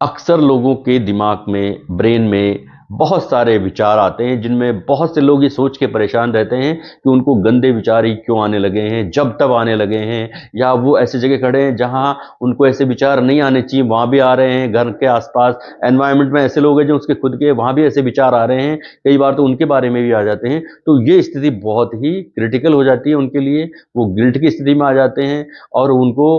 अक्सर लोगों के दिमाग में, ब्रेन में बहुत सारे विचार आते हैं, जिनमें बहुत से लोग ये सोच के परेशान रहते हैं कि उनको गंदे विचार ही क्यों आने लगे हैं, जब तब आने लगे हैं, या वो ऐसी जगह खड़े हैं जहां उनको ऐसे विचार नहीं आने चाहिए, वहां भी आ रहे हैं। घर के आसपास एनवायरनमेंट में ऐसे लोग हैं जो उसके खुद के, वहां भी ऐसे विचार आ रहे हैं। कई बार तो उनके बारे में भी आ जाते हैं। तो ये स्थिति बहुत ही क्रिटिकल हो जाती है उनके लिए। वो गिल्ट की स्थिति में आ जाते हैं और उनको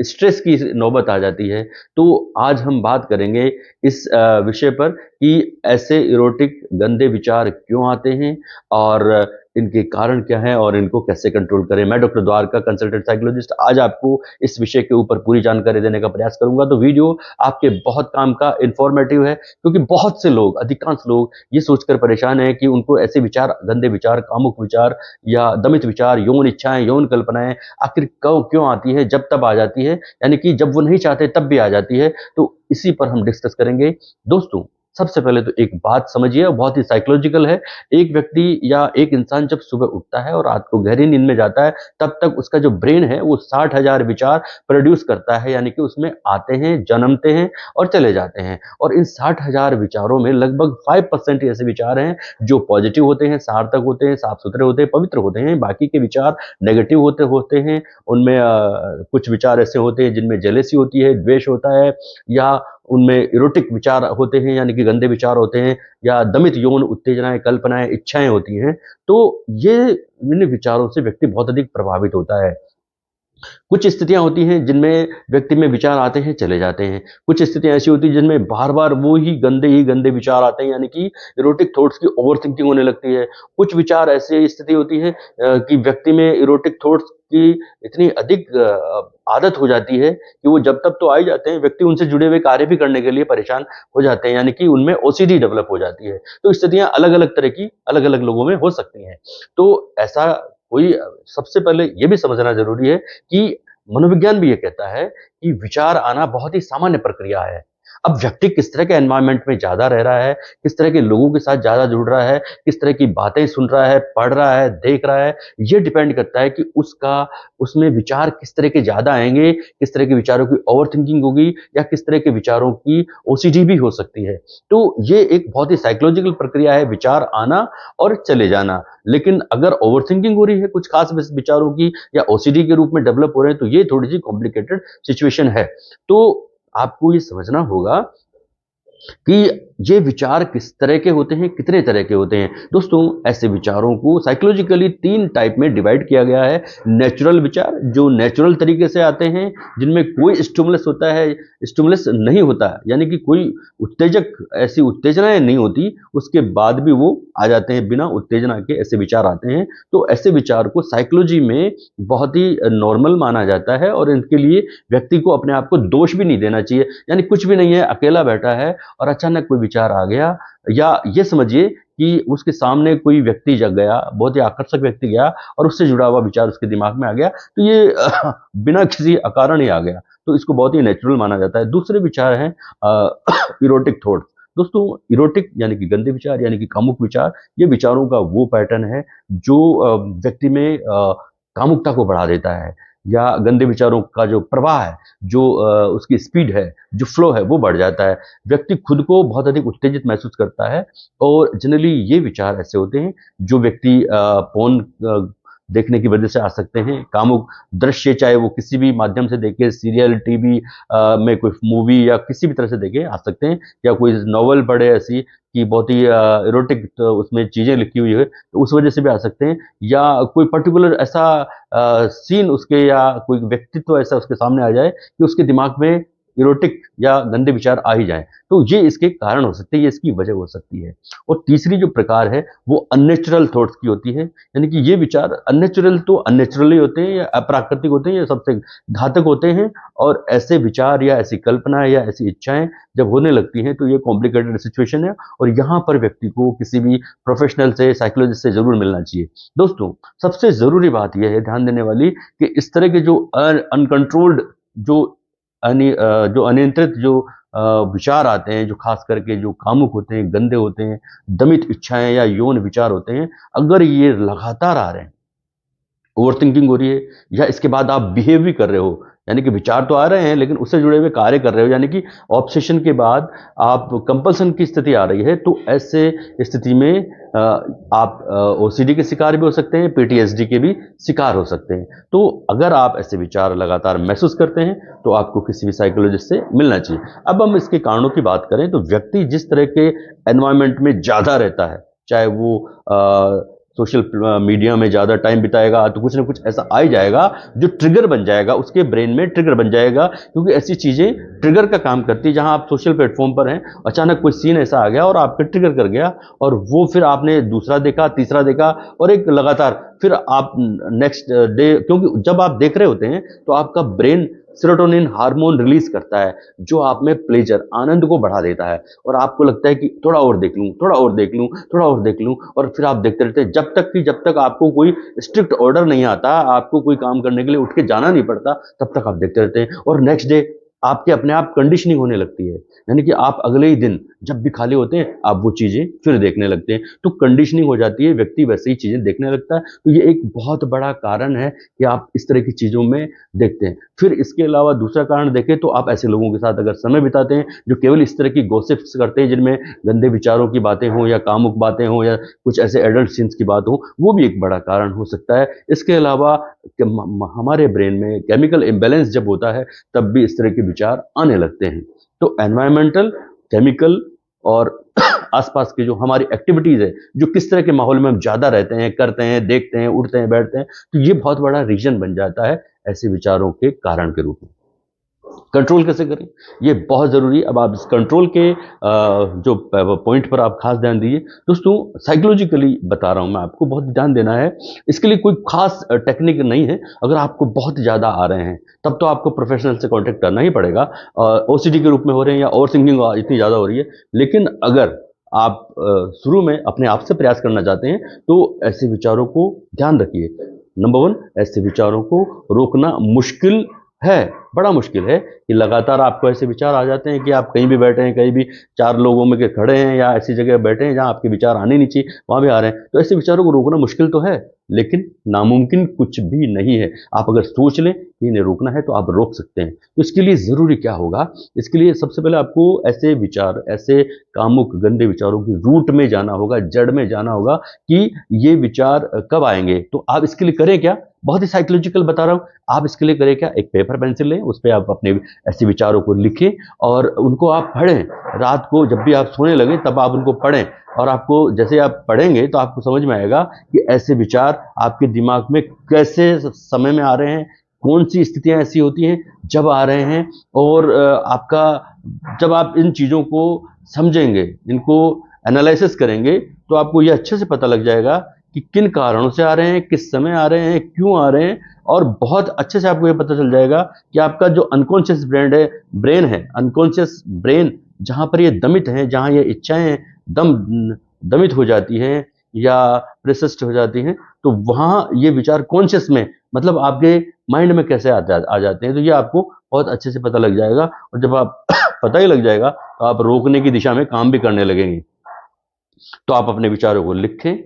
स्ट्रेस की नौबत आ जाती है। तो आज हम बात करेंगे इस विषय पर कि ऐसे इरोटिक गंदे विचार क्यों आते हैं और इनके कारण क्या हैं और इनको कैसे कंट्रोल करें। मैं डॉक्टर द्वारका, कंसल्टेंट साइकोलॉजिस्ट, आज आपको इस विषय के ऊपर पूरी जानकारी देने का प्रयास करूंगा। तो वीडियो आपके बहुत काम का, इंफॉर्मेटिव है, क्योंकि बहुत से लोग, अधिकांश लोग ये सोचकर परेशान हैं कि उनको ऐसे विचार, गंदे विचार, कामुक विचार या दमित विचार, यौन इच्छाएं, यौन कल्पनाएं आखिर कब क्यों आती है, जब तब आ जाती है, यानी कि जब वो नहीं चाहते तब भी आ जाती है। तो इसी पर हम डिस्कस करेंगे। दोस्तों, सबसे पहले तो एक बात समझिए, बहुत ही साइकोलॉजिकल है। एक व्यक्ति या एक इंसान जब सुबह उठता है और रात को गहरी नींद में जाता है, तब तक उसका जो ब्रेन है वो 60,000 विचार प्रोड्यूस करता है, यानी कि उसमें आते हैं, जन्मते हैं और चले जाते हैं। और इन 60,000 विचारों में लगभग 5% ऐसे विचार हैं जो पॉजिटिव होते हैं, सार्थक होते हैं, साफ सुथरे होते हैं, पवित्र होते हैं। बाकी के विचार नेगेटिव होते होते हैं। उनमें कुछ विचार ऐसे होते हैं जिनमें जेलेसी होती है, द्वेष होता है, या उनमें इरोटिक विचार होते हैं, यानी कि गंदे विचार होते हैं, या दमित यौन उत्तेजनाएं, कल्पनाएं, इच्छाएं होती हैं। तो ये इन विचारों से व्यक्ति बहुत अधिक प्रभावित होता है। कुछ स्थितियां होती हैं जिनमें व्यक्ति में विचार आते हैं, चले जाते हैं। कुछ स्थितियां ऐसी होती हैं जिनमें बार बार वो ही गंदे विचार आते हैं, यानी कि इरोटिक थॉट्स की ओवर थिंकिंग होने लगती है। कुछ विचार ऐसे स्थिति होती है कि व्यक्ति में इरोटिक थॉट्स की इतनी अधिक आदत हो जाती है कि वो जब तब तो आ ही जाते हैं, व्यक्ति उनसे जुड़े हुए कार्य भी करने के लिए परेशान हो जाते हैं, यानी कि उनमें ओसीडी डेवलप हो जाती है। तो स्थितियां अलग अलग तरह की अलग अलग लोगों में हो सकती हैं। तो ऐसा कोई, सबसे पहले ये भी समझना जरूरी है कि मनोविज्ञान भी ये कहता है कि विचार आना बहुत ही सामान्य प्रक्रिया है। अब व्यक्ति किस तरह के एनवायरनमेंट में ज्यादा रह रहा है, किस तरह के लोगों के साथ ज्यादा जुड़ रहा है, किस तरह की बातें सुन रहा है, पढ़ रहा है, देख रहा है, ये डिपेंड करता है कि उसका, उसमें विचार किस तरह के ज्यादा आएंगे, किस तरह के विचारों की ओवर थिंकिंग होगी, या किस तरह के विचारों की ओसीडी भी हो सकती है। तो ये एक बहुत ही साइकोलॉजिकल प्रक्रिया है, विचार आना और चले जाना। लेकिन अगर ओवर थिंकिंग हो रही है कुछ खास विचारों की, या ओसीडी के रूप में डेवलप हो रहे हैं, तो ये थोड़ी सी कॉम्प्लिकेटेड सिचुएशन है। तो आपको ये समझना होगा कि ये विचार किस तरह के होते हैं, कितने तरह के होते हैं। दोस्तों, ऐसे विचारों को साइकोलॉजिकली 3 टाइप में डिवाइड किया गया है। नेचुरल विचार, जो नेचुरल तरीके से आते हैं, जिनमें कोई स्टिमुलस होता है, स्टिमुलस नहीं होता, यानी कि कोई उत्तेजक, ऐसी उत्तेजनाएं नहीं होती, उसके बाद भी वो आ जाते हैं, बिना उत्तेजना के ऐसे विचार आते हैं। तो ऐसे विचार को साइकोलॉजी में बहुत ही नॉर्मल माना जाता है, और इनके लिए व्यक्ति को अपने आप को दोष भी नहीं देना चाहिए। यानी कुछ भी नहीं है, अकेला बैठा है और अचानक कोई विचार आ गया, या ये समझिए कि उसके सामने कोई व्यक्ति जग गया, बहुत ही आकर्षक व्यक्ति गया और उससे जुड़ा हुआ विचार उसके दिमाग में आ गया, तो ये बिना किसी अकारण ही आ गया, तो इसको बहुत ही नेचुरल माना जाता है। दूसरे विचार हैं इरोटिक थॉट्स। दोस्तों, इरोटिक यानी कि गंदे विचार, यानी कि कामुक विचार, ये विचारों का वो पैटर्न है जो व्यक्ति में कामुकता को बढ़ा देता है, या गंदे विचारों का जो प्रवाह है, जो उसकी स्पीड है, जो फ्लो है, वो बढ़ जाता है। व्यक्ति खुद को बहुत अधिक उत्तेजित महसूस करता है। और जनरली ये विचार ऐसे होते हैं जो व्यक्ति फोन देखने की वजह से आ सकते हैं। कामुक दृश्य, चाहे वो किसी भी माध्यम से देखे, सीरियल, टीवी में कोई मूवी या किसी भी तरह से देखे, आ सकते हैं। या कोई नॉवल पढ़े ऐसी कि बहुत ही इरोटिक तो उसमें चीजें लिखी हुई है, तो उस वजह से भी आ सकते हैं। या कोई पर्टिकुलर ऐसा सीन उसके, या कोई व्यक्तित्व ऐसा उसके सामने आ जाए कि उसके दिमाग में इरोटिक या गंदे विचार आ ही जाएं, तो ये इसके कारण हो सकते हैं, ये इसकी वजह हो सकती है। और तीसरी जो प्रकार है वो अननेचुरल थॉट्स की होती है, यानी कि ये विचार अननेचुरल तो अननेचुरली होते हैं, या अप्राकृतिक होते हैं, या सबसे घातक होते हैं। और ऐसे विचार या ऐसी कल्पना या ऐसी इच्छाएं जब होने लगती हैं, तो ये कॉम्प्लिकेटेड सिचुएशन है, और यहाँ पर व्यक्ति को किसी भी प्रोफेशनल से, साइकोलॉजिस्ट से जरूर मिलना चाहिए। दोस्तों, सबसे जरूरी बात यह है ध्यान देने वाली कि इस तरह के जो अनकंट्रोल्ड, जो अनियंत्रित जो विचार आते हैं, जो खास करके जो कामुक होते हैं, गंदे होते हैं, दमित इच्छाएं या यौन विचार होते हैं, अगर ये लगातार आ रहे हैं, ओवर थिंकिंग हो रही है, या इसके बाद आप बिहेव भी कर रहे हो, यानी कि विचार तो आ रहे हैं लेकिन उससे जुड़े हुए कार्य कर रहे हो, यानी कि ऑब्सेशन के बाद आप कंपल्सन की स्थिति आ रही है, तो ऐसे स्थिति में आप ओसीडी के शिकार भी हो सकते हैं, पीटीएसडी के भी शिकार हो सकते हैं। तो अगर आप ऐसे विचार लगातार महसूस करते हैं तो आपको किसी भी साइकोलॉजिस्ट से मिलना चाहिए। अब हम इसके कारणों की बात करें तो व्यक्ति जिस तरह के एनवायरनमेंट में ज़्यादा रहता है, चाहे वो सोशल मीडिया में ज़्यादा टाइम बिताएगा, तो कुछ ना कुछ ऐसा आ ही जाएगा जो ट्रिगर बन जाएगा, उसके ब्रेन में ट्रिगर बन जाएगा, क्योंकि ऐसी चीज़ें ट्रिगर का काम करती है। जहां आप सोशल प्लेटफॉर्म पर हैं, अचानक कोई सीन ऐसा आ गया और आपके ट्रिगर कर गया, और वो फिर आपने दूसरा देखा, तीसरा देखा, और एक लगातार फिर आप नेक्स्ट डे, क्योंकि जब आप देख रहे होते हैं तो आपका ब्रेन सेरोटोनिन हार्मोन रिलीज करता है, जो आप में प्लेजर, आनंद को बढ़ा देता है, और आपको लगता है कि थोड़ा और देख लूं, थोड़ा और देख लूं, थोड़ा और देख लूं, और फिर आप देखते रहते हैं जब तक आपको कोई स्ट्रिक्ट ऑर्डर नहीं आता, आपको कोई काम करने के लिए उठ के जाना नहीं पड़ता, तब तक आप देखते रहते हैं, और नेक्स्ट डे आपके अपने आप कंडीशनिंग होने लगती है, यानी कि आप अगले ही दिन जब भी खाली होते हैं आप वो चीज़ें फिर देखने लगते हैं, तो कंडीशनिंग हो जाती है, व्यक्ति वैसे ही चीज़ें देखने लगता है। तो ये एक बहुत बड़ा कारण है कि आप इस तरह की चीज़ों में देखते हैं। फिर इसके अलावा दूसरा कारण देखें तो आप ऐसे लोगों के साथ अगर समय बिताते हैं जो केवल इस तरह की गॉसिप्स करते हैं, जिनमें गंदे विचारों की बातें हों या कामुक बातें हों या कुछ ऐसे एडल्ट सीन्स की बात हो, वो भी एक बड़ा कारण हो सकता है। इसके अलावा हमारे ब्रेन में केमिकल इम्बैलेंस जब होता है तब भी इस तरह के विचार आने लगते हैं। तो एनवायरमेंटल, केमिकल और आसपास की जो हमारी एक्टिविटीज है, जो किस तरह के माहौल में हम ज़्यादा रहते हैं, करते हैं, देखते हैं, उठते हैं, बैठते हैं, तो ये बहुत बड़ा रीजन बन जाता है ऐसे विचारों के कारण के रूप में। कंट्रोल कैसे करें, ये बहुत ज़रूरी है। अब आप इस कंट्रोल के जो पॉइंट पर आप खास ध्यान दीजिए। दोस्तों, साइकोलॉजिकली बता रहा हूँ मैं आपको, बहुत ध्यान देना है। इसके लिए कोई खास टेक्निक नहीं है। अगर आपको बहुत ज़्यादा आ रहे हैं तब तो आपको प्रोफेशनल से कांटेक्ट करना ही पड़ेगा, ओसीडी के रूप में हो रहे हैं या ओवर थिंकिंग इतनी ज़्यादा हो रही है। लेकिन अगर आप शुरू में अपने आप से प्रयास करना चाहते हैं तो ऐसे विचारों को ध्यान रखिए। नंबर वन, ऐसे विचारों को रोकना मुश्किल है, बड़ा मुश्किल है कि लगातार आपको ऐसे विचार आ जाते हैं कि आप कहीं भी बैठे हैं, कहीं भी चार लोगों में के खड़े हैं या ऐसी जगह बैठे हैं जहां आपके विचार आने नहीं चाहिए, वहां भी आ रहे हैं। तो ऐसे विचारों को रोकना मुश्किल तो है, लेकिन नामुमकिन कुछ भी नहीं है। आप अगर सोच लें कि इन्हें रोकना है तो आप रोक सकते हैं। तो इसके लिए ज़रूरी क्या होगा, इसके लिए सबसे पहले आपको ऐसे विचार, ऐसे कामुक गंदे विचारों की रूट में जाना होगा, जड़ में जाना होगा कि ये विचार कब आएंगे। तो आप इसके लिए करें क्या, बहुत ही साइकोलॉजिकल बता रहा हूँ। आप इसके लिए करें क्या, एक पेपर पेंसिल लें, उस पर आप अपने ऐसे विचारों को लिखें और उनको आप पढ़ें। रात को जब भी आप सोने लगें तब आप उनको पढ़ें, और आपको जैसे आप पढ़ेंगे तो आपको समझ में आएगा कि ऐसे विचार आपके दिमाग में कैसे समय में आ रहे हैं, कौन सी स्थितियां ऐसी होती हैं जब आ रहे हैं, और आपका जब आप इन चीज़ों को समझेंगे, इनको एनालिसिस करेंगे, तो आपको ये अच्छे से पता लग जाएगा कि किन कारणों से आ रहे हैं, किस समय आ रहे हैं, क्यों आ रहे हैं, और बहुत अच्छे से आपको ये पता चल जाएगा कि आपका जो अनकॉन्शियस ब्रेन है, अनकॉन्शियस ब्रेन जहाँ पर ये दमित है, जहाँ ये इच्छाएं दमित हो जाती हैं या प्रेसिस्ट हो जाती हैं, तो वहाँ ये विचार कॉन्शियस में, मतलब आपके माइंड में कैसे आ जाते हैं, तो ये आपको बहुत अच्छे से पता लग जाएगा। और जब आप पता ही लग जाएगा तो आप रोकने की दिशा में काम भी करने लगेंगे। तो आप अपने विचारों को लिखें,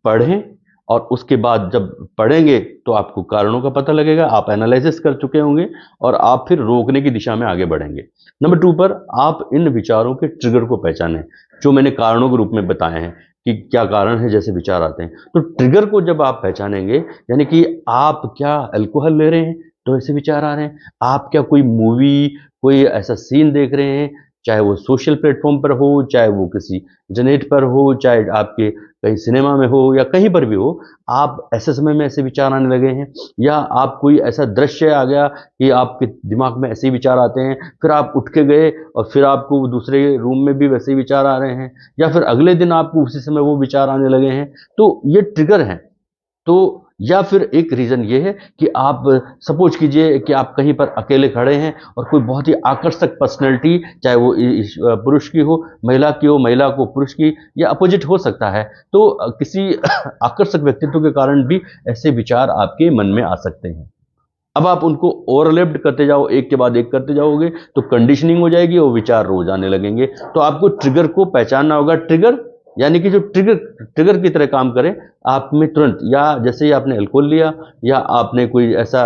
पढ़ें, और उसके बाद जब पढ़ेंगे तो आपको कारणों का पता लगेगा, आप एनालिसिस कर चुके होंगे और आप फिर रोकने की दिशा में आगे बढ़ेंगे। नंबर 2 पर आप इन विचारों के ट्रिगर को पहचानें, जो मैंने कारणों के रूप में बताए हैं कि क्या कारण है जैसे विचार आते हैं। तो ट्रिगर को जब आप पहचानेंगे, यानी कि आप क्या अल्कोहल ले रहे हैं तो ऐसे विचार आ रहे हैं, आप क्या कोई मूवी, कोई ऐसा सीन देख रहे हैं, चाहे वो सोशल प्लेटफॉर्म पर हो, चाहे वो किसी इंटरनेट पर हो, चाहे आपके कहीं सिनेमा में हो या कहीं पर भी हो, आप ऐसे समय में ऐसे विचार आने लगे हैं, या आप कोई ऐसा दृश्य आ गया कि आपके दिमाग में ऐसे ही विचार आते हैं, फिर आप उठ के गए और फिर आपको दूसरे रूम में भी वैसे ही विचार आ रहे हैं, या फिर अगले दिन आपको उसी समय वो विचार आने लगे हैं, तो ये ट्रिगर हैं। तो या फिर एक रीज़न ये है कि आप सपोज कीजिए कि आप कहीं पर अकेले खड़े हैं और कोई बहुत ही आकर्षक पर्सनैलिटी, चाहे वो पुरुष की हो, महिला की हो, महिला को पुरुष की, या अपोजिट हो सकता है, तो किसी आकर्षक व्यक्तित्व के कारण भी ऐसे विचार आपके मन में आ सकते हैं। अब आप उनको ओवरलैप्ड करते जाओ, एक के बाद एक करते जाओगे तो कंडीशनिंग हो जाएगी और विचार रोज आने लगेंगे। तो आपको ट्रिगर को पहचानना होगा। ट्रिगर यानी कि जो ट्रिगर की तरह काम करे आप में तुरंत, या जैसे ही आपने अल्कोहल लिया या आपने कोई ऐसा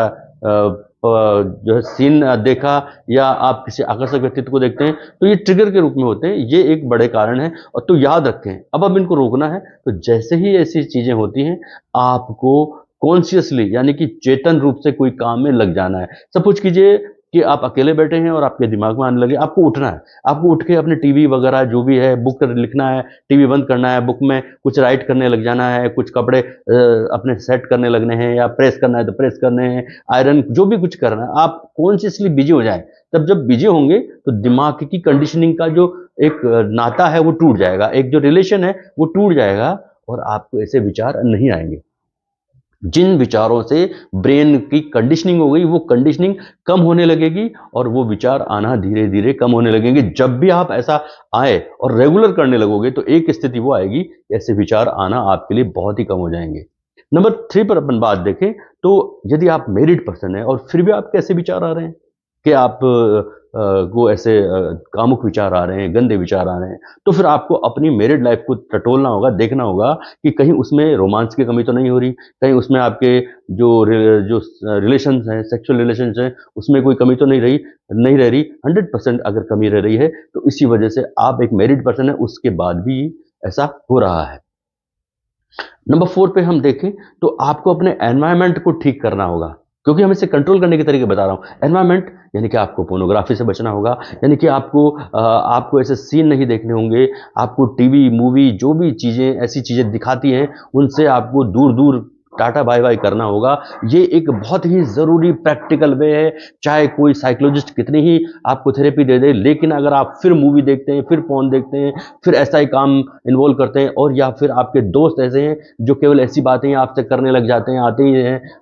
जो है सीन देखा या आप किसी आकर्षक व्यक्तित्व को देखते हैं, तो ये ट्रिगर के रूप में होते हैं। ये एक बड़े कारण है। और तो याद रखें, अब इनको रोकना है, तो जैसे ही ऐसी चीजें होती हैं, आपको कॉन्शियसली यानी कि चेतन रूप से कोई काम में लग जाना है। सपोज कीजिए कि आप अकेले बैठे हैं और आपके दिमाग में आने लगे, आपको उठना है, आपको उठ के अपने टीवी वगैरह जो भी है, बुक लिखना है, टीवी बंद करना है, बुक में कुछ राइट करने लग जाना है, कुछ कपड़े अपने सेट करने लगने हैं, या प्रेस करना है तो प्रेस करने हैं, आयरन जो भी कुछ करना है, आप कॉन्शियसली बिजी हो जाए। तब जब बिजी होंगे तो दिमाग की कंडीशनिंग का जो एक नाता है वो टूट जाएगा, एक जो रिलेशन है वो टूट जाएगा, और आपको ऐसे विचार नहीं आएंगे। जिन विचारों से ब्रेन की कंडीशनिंग हो गई, वो कंडीशनिंग कम होने लगेगी और वो विचार आना धीरे धीरे कम होने लगेंगे। जब भी आप ऐसा आए और रेगुलर करने लगोगे, तो एक स्थिति वो आएगी, ऐसे विचार आना आपके लिए बहुत ही कम हो जाएंगे। नंबर 3 पर अपन बात देखें, तो यदि आप मैरिड पर्सन है और फिर भी आप कैसे विचार आ रहे हैं कि आप को ऐसे कामुक विचार आ रहे हैं, गंदे विचार आ रहे हैं, तो फिर आपको अपनी मैरिड लाइफ को टटोलना होगा, देखना होगा कि कहीं उसमें रोमांस की कमी तो नहीं हो रही, कहीं उसमें आपके जो रिलेशंस हैं, सेक्सुअल रिलेशंस हैं, उसमें कोई कमी तो नहीं रह रही। 100% अगर कमी रह रही है, तो इसी वजह से आप एक मैरिड पर्सन है, उसके बाद भी ऐसा हो रहा है। नंबर 4 पे हम देखें, तो आपको अपने एनवायरनमेंट को ठीक करना होगा, क्योंकि हम इसे कंट्रोल करने के तरीके बता रहा हूं। एनवायरनमेंट यानी कि आपको पोर्नोग्राफी से बचना होगा, यानी कि आपको ऐसे सीन नहीं देखने होंगे, आपको टीवी मूवी जो भी चीजें ऐसी चीजें दिखाती हैं, उनसे आपको दूर दूर टाटा बाय बाय करना होगा। ये एक बहुत ही ज़रूरी प्रैक्टिकल वे है। चाहे कोई साइकोलॉजिस्ट कितनी ही आपको थेरेपी दे दे, लेकिन अगर आप फिर मूवी देखते हैं, फिर फोन देखते हैं, फिर ऐसा ही काम इन्वॉल्व करते हैं, और या फिर आपके दोस्त ऐसे हैं जो केवल ऐसी बातें आपसे करने लग जाते हैं,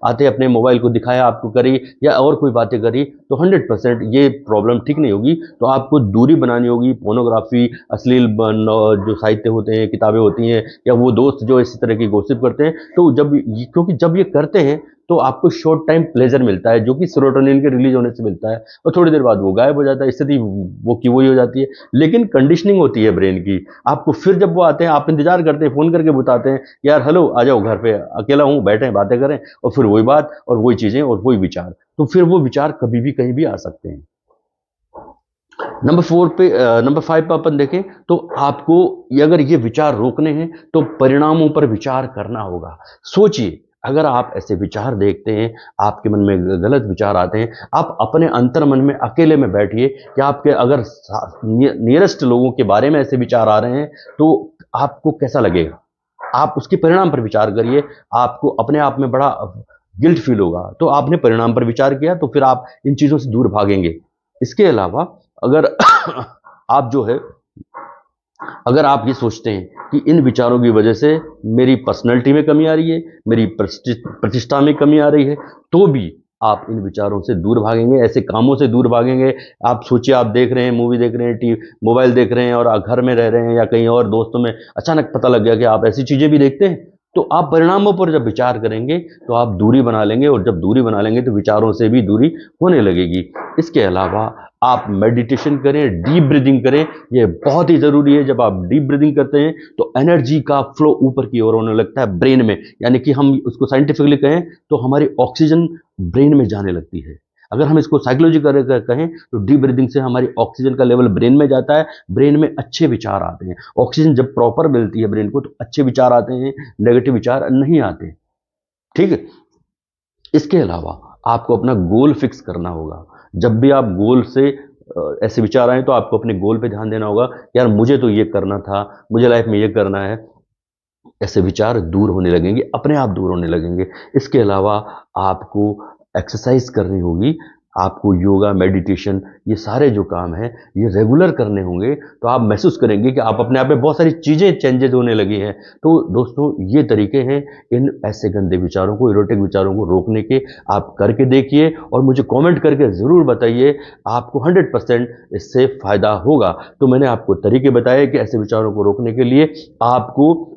आते अपने मोबाइल को दिखाया आपको करी, या और कोई बातें करी, तो 100% ये प्रॉब्लम ठीक नहीं होगी। तो आपको दूरी बनानी होगी पोर्नोग्राफी, अश्लील जो साहित्य होते हैं, किताबें होती हैं, या वो दोस्त जो इसी तरह की गॉसिप करते हैं। तो क्योंकि जब ये करते हैं, तो आपको शॉर्ट टाइम प्लेजर मिलता है, जो कि सेरोटोनिन के रिलीज होने से मिलता है, और थोड़ी देर बाद वो गायब हो जाता है, स्थिति वो की वही हो जाती है। लेकिन कंडीशनिंग होती है ब्रेन की। आपको फिर जब वो आते हैं, आप इंतजार करते हैं, फोन करके बताते हैं, यार हेलो आ जाओ घर पे, अकेला हूं, बैठे बातें करें, और फिर वही बात और वही चीजें और वही विचार। तो फिर वो विचार कभी भी कहीं भी आ सकते हैं। नंबर 5 पे अपन देखें, तो आपको अगर ये विचार रोकने हैं, तो परिणामों पर विचार करना होगा। सोचिए, अगर आप ऐसे विचार देखते हैं, आपके मन में गलत विचार आते हैं, आप अपने अंतर मन में अकेले में बैठिए, कि आपके अगर नियरेस्ट लोगों के बारे में ऐसे विचार आ रहे हैं, तो आपको कैसा लगेगा। आप उसके परिणाम पर विचार करिए। आपको अपने आप में बड़ा गिल्ट फील होगा। तो आपने परिणाम पर विचार किया, तो फिर आप इन चीजों से दूर भागेंगे। इसके अलावा अगर आप जो है, अगर आप ये सोचते हैं कि इन विचारों की वजह से मेरी पर्सनैलिटी में कमी आ रही है, मेरी प्रतिष्ठा में कमी आ रही है, तो भी आप इन विचारों से दूर भागेंगे, ऐसे कामों से दूर भागेंगे। आप सोचिए, आप देख रहे हैं, मूवी देख रहे हैं, मोबाइल देख रहे हैं, और घर में रह रहे हैं या कहीं और दोस्तों में अचानक पता लग गया कि आप ऐसी चीजें भी देखते हैं, तो आप परिणामों पर जब विचार करेंगे, तो आप दूरी बना लेंगे, और जब दूरी बना लेंगे, तो विचारों से भी दूरी होने लगेगी। इसके अलावा आप मेडिटेशन करें, डीप ब्रीदिंग करें। ये बहुत ही ज़रूरी है। जब आप डीप ब्रीदिंग करते हैं, तो एनर्जी का फ्लो ऊपर की ओर होने लगता है ब्रेन में, यानी कि हम उसको साइंटिफिकली कहें तो हमारी ऑक्सीजन ब्रेन में जाने लगती है। अगर हम इसको साइकोलॉजिकल कहें, तो डीप ब्रीदिंग से हमारी ऑक्सीजन का लेवल ब्रेन में जाता है, ब्रेन में अच्छे विचार आते हैं। ऑक्सीजन जब प्रॉपर मिलती है ब्रेन को, तो अच्छे विचार आते हैं, नेगेटिव विचार नहीं आते। ठीक है। इसके अलावा आपको अपना गोल फिक्स करना होगा। जब भी आप गोल से ऐसे विचार आए, तो आपको अपने गोल पे ध्यान देना होगा। यार मुझे तो ये करना था, मुझे लाइफ में ये करना है। ऐसे विचार दूर होने लगेंगे, अपने आप दूर होने लगेंगे। इसके अलावा आपको एक्सरसाइज करनी होगी, आपको योगा, मेडिटेशन, ये सारे जो काम हैं, ये रेगुलर करने होंगे। तो आप महसूस करेंगे कि आप अपने आप में बहुत सारी चीज़ें चेंजेस होने लगी हैं। तो दोस्तों, ये तरीके हैं इन ऐसे गंदे विचारों को, इरोटिक विचारों को रोकने के। आप करके देखिए और मुझे कमेंट करके ज़रूर बताइए, आपको 100% इससे फ़ायदा होगा। तो मैंने आपको तरीके बताए कि ऐसे विचारों को रोकने के लिए आपको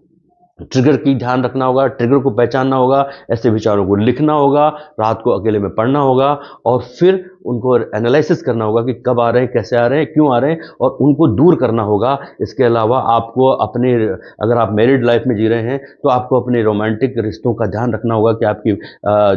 ट्रिगर की ध्यान रखना होगा, ट्रिगर को पहचानना होगा, ऐसे विचारों को लिखना होगा, रात को अकेले में पढ़ना होगा, और फिर उनको एनालिसिस करना होगा कि कब आ रहे हैं, कैसे आ रहे हैं, क्यों आ रहे हैं, और उनको दूर करना होगा। इसके अलावा आपको अपने, अगर आप मैरिड लाइफ में जी रहे हैं तो आपको अपने रोमांटिक रिश्तों का ध्यान रखना होगा कि आपकी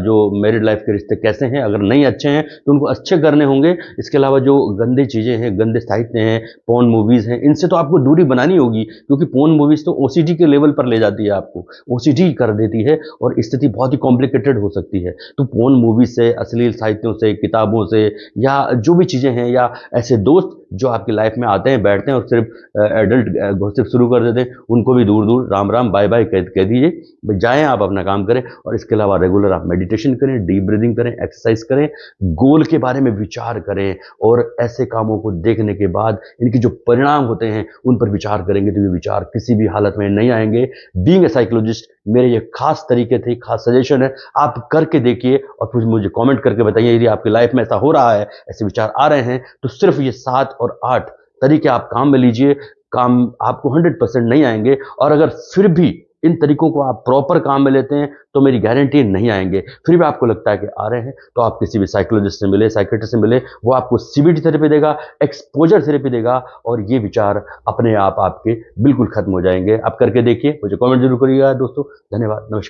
जो मैरिड लाइफ के रिश्ते कैसे हैं। अगर नहीं अच्छे हैं तो उनको अच्छे करने होंगे। इसके अलावा जो गंदी चीज़ें हैं, गंदे साहित्य हैं, पोर्न मूवीज़ हैं, इनसे तो आपको दूरी बनानी होगी, क्योंकि पोर्न मूवीज़ तो ओसीडी के लेवल पर ले जाती है, आपको ओसीडी कर देती है और स्थिति बहुत ही कॉम्प्लिकेटेड हो सकती है। तो पोर्न मूवी से, अश्लील साहित्यों से, किताबों से, या जो भी चीज़ें हैं, या ऐसे दोस्त जो आपकी लाइफ में आते हैं, बैठते हैं और सिर्फ एडल्ट गॉसिप शुरू कर देते हैं, उनको भी दूर दूर, राम राम बाय बाय कह दीजिए। जाएं आप अपना काम करें, और इसके अलावा रेगुलर आप मेडिटेशन करें, डीप ब्रीदिंग करें, एक्सरसाइज करें, गोल के बारे में विचार करें, और ऐसे कामों को देखने के बाद इनके जो परिणाम होते हैं उन पर विचार करेंगे तो ये विचार किसी भी हालत में नहीं आएंगे। बीइंग ए साइकोलॉजिस्ट मेरे ये खास तरीके थे, खास सजेशन है, आप करके देखिए और फिर मुझे कमेंट करके बताइए यदि आपकी लाइफ में ऐसा हो रहा है, ऐसे विचार आ रहे हैं। तो सिर्फ ये 7 और 8 तरीके आप काम में लीजिए, काम आपको 100% नहीं आएंगे, और अगर फिर भी इन तरीकों को आप प्रॉपर काम में लेते हैं तो मेरी गारंटी नहीं आएंगे। फिर भी आपको लगता है कि आ रहे हैं तो आप किसी भी साइकोलॉजिस्ट से मिले, साइकियाट्रिस्ट से मिले, वो आपको सीबीटी थेरेपी देगा, एक्सपोजर थेरेपी देगा, और ये विचार अपने आप आपके बिल्कुल खत्म हो जाएंगे। आप करके देखिए, मुझे कमेंट जरूर करिएगा दोस्तों। धन्यवाद, नमस्कार।